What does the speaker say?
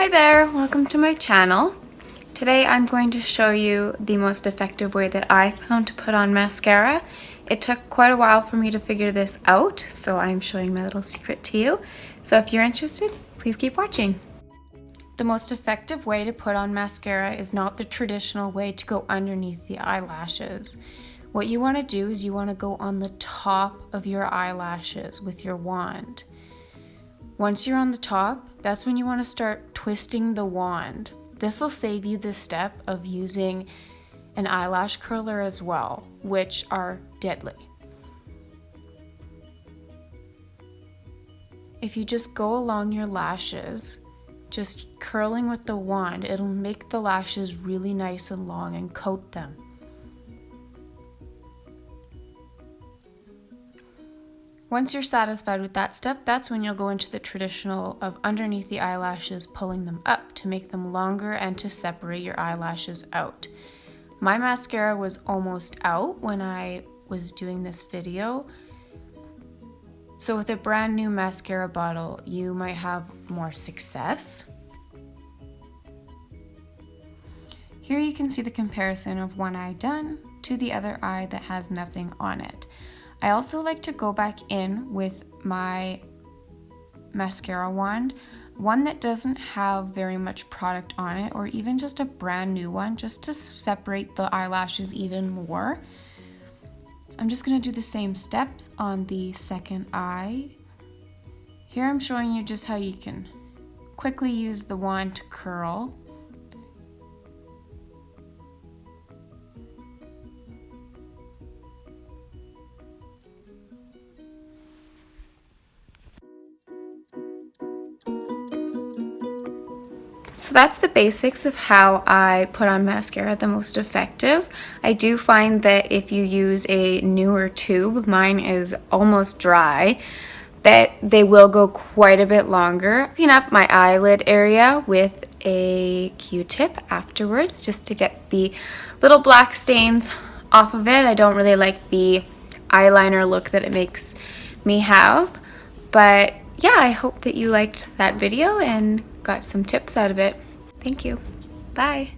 Hi there, welcome to my channel. Today I'm going to show you the most effective way that I found to put on mascara. It took quite a while for me to figure this out, so I'm showing my little secret to you. So if you're interested, please keep watching. The most effective way to put on mascara is not the traditional way to go underneath the eyelashes. What you want to do is you want to go on the top of your eyelashes with your wand. Once you're on the top, that's when you want to start twisting the wand. This will save you the step of using an eyelash curler as well, which are deadly. If you just go along your lashes, just curling with the wand, it'll make the lashes really nice and long and coat them. Once you're satisfied with that step, that's when you'll go into the traditional of underneath the eyelashes, pulling them up to make them longer and to separate your eyelashes out. My mascara was almost out when I was doing this video. So with a brand new mascara bottle, you might have more success. Here you can see the comparison of one eye done to the other eye that has nothing on it. I also like to go back in with my mascara wand, one that doesn't have very much product on it, or even just a brand new one, just to separate the eyelashes even more. I'm just going to do the same steps on the second eye. Here I'm showing you just how you can quickly use the wand to curl. So that's the basics of how I put on mascara the most effective. I do find that if you use a newer tube, mine is almost dry, that they will go quite a bit longer. Clean up my eyelid area with a Q-tip afterwards just to get the little black stains off of it. I don't really like the eyeliner look that it makes me have, but yeah, I hope that you liked that video and got some tips out of it. Thank you. Bye.